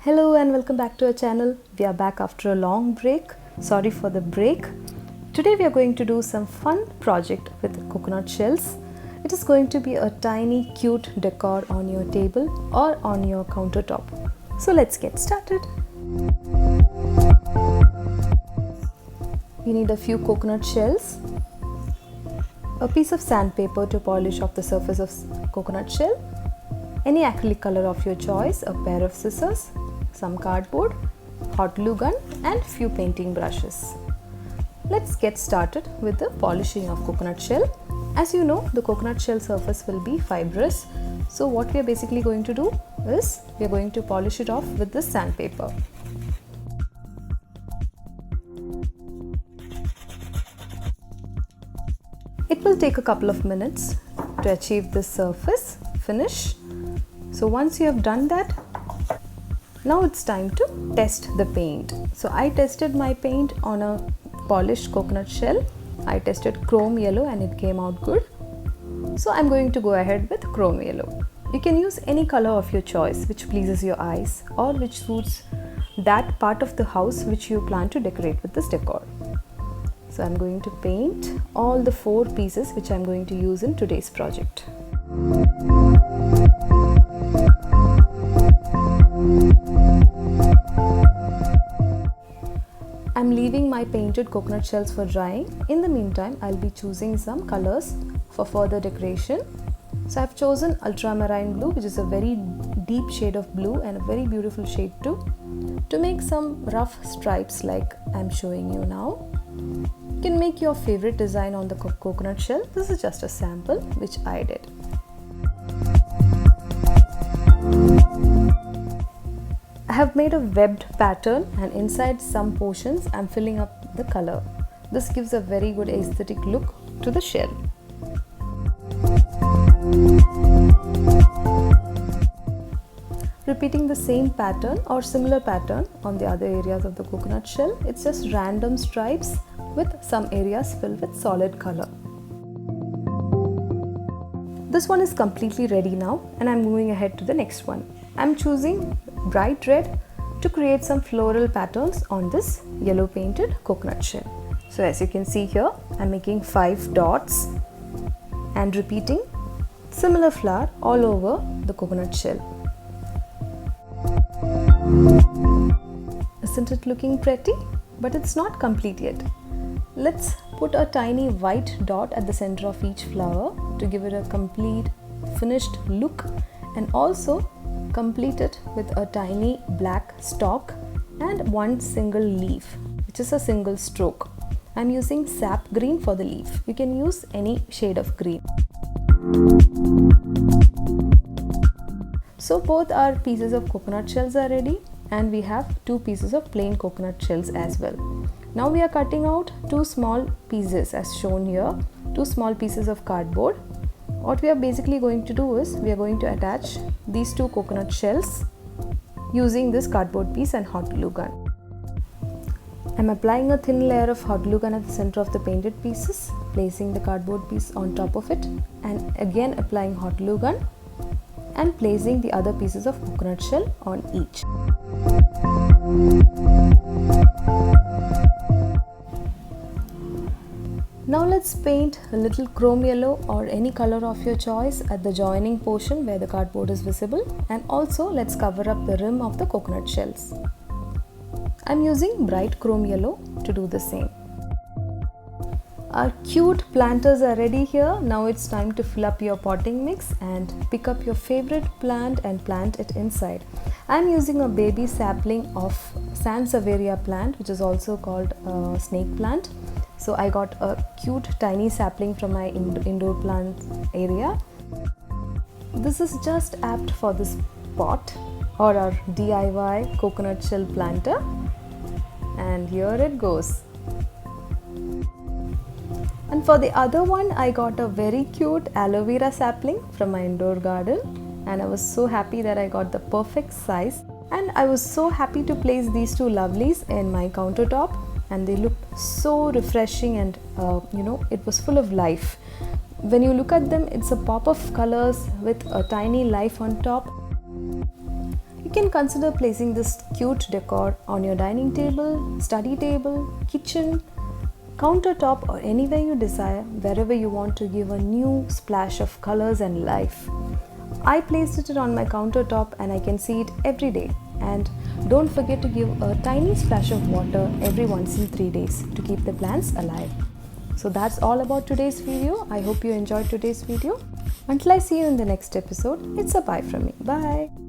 Hello and welcome back to our channel. We are back after a long break. Sorry for the break. Today we are going to do some fun project with coconut shells. It is going to be a tiny cute decor on your table or on your countertop. So let's get started. You need a few coconut shells, a piece of sandpaper to polish off the surface of coconut shell, any acrylic color of your choice, a pair of scissors, some cardboard, hot glue gun and few painting brushes. Let's get started with the polishing of coconut shell. As you know, the coconut shell surface will be fibrous. So what we are basically going to do is we are going to polish it off with this sandpaper. It will take a couple of minutes to achieve this surface finish. So once you have done that, now it's time to test the paint. So I tested my paint on a polished coconut shell. I tested chrome yellow and it came out good. So I'm going to go ahead with chrome yellow. You can use any color of your choice which pleases your eyes or which suits that part of the house which you plan to decorate with this decor. So I'm going to paint all the 4 pieces which I'm going to use in today's project. I'm leaving my painted coconut shells for drying. In the meantime, I'll be choosing some colors for further decoration. So I've chosen ultramarine blue, which is a very deep shade of blue and a very beautiful shade too, to make some rough stripes like I'm showing you now. You can make your favorite design on the coconut shell. This is just a sample which I did. I have made a webbed pattern and inside some portions I'm filling up the color. This gives a very good aesthetic look to the shell. Repeating the same pattern or similar pattern on the other areas of the coconut shell. It's just random stripes with some areas filled with solid color. This one is completely ready now and I'm moving ahead to the next one. I'm choosing bright red to create some floral patterns on this yellow painted coconut shell. So as you can see here, I'm making 5 dots and repeating similar flower all over the coconut shell. Isn't it looking pretty? But it's not complete yet. Let's put a tiny white dot at the center of each flower to give it a complete finished look and also complete it with a tiny black stalk and one single leaf, which is a single stroke. I'm using sap green for the leaf. You can use any shade of green. So both our pieces of coconut shells are ready and we have 2 pieces of plain coconut shells as well. Now we are cutting out 2 small pieces as shown here, 2 small pieces of cardboard. What we are basically going to do is we are going to attach these 2 coconut shells using this cardboard piece and hot glue gun. I'm applying a thin layer of hot glue gun at the center of the painted pieces, placing the cardboard piece on top of it and again applying hot glue gun and placing the other pieces of coconut shell on each. Now let's paint a little chrome yellow or any color of your choice at the joining portion where the cardboard is visible, and also let's cover up the rim of the coconut shells. I'm using bright chrome yellow to do the same. Our cute planters are ready here. Now it's time to fill up your potting mix and pick up your favorite plant and plant it inside. I'm using a baby sapling of Sansevieria plant, which is also called a snake plant. So I got a cute tiny sapling from my indoor plant area. This is just apt for this pot or our DIY coconut shell planter. And here it goes. And for the other one, I got a very cute aloe vera sapling from my indoor garden. And I was so happy that I got the perfect size. And I was so happy to place these 2 lovelies in my countertop. And they looked so refreshing and it was full of life. When you look at them, it's a pop of colors with a tiny life on top. can consider placing this cute decor on your dining table, study table, kitchen, countertop, or anywhere you desire, wherever you want to give a new splash of colors and life. I placed it on my countertop and I can see it every day. And don't forget to give a tiny splash of water every once in 3 days to keep the plants alive. So that's all about today's video. I hope you enjoyed today's video. Until I see you in the next episode, it's a bye from me. Bye.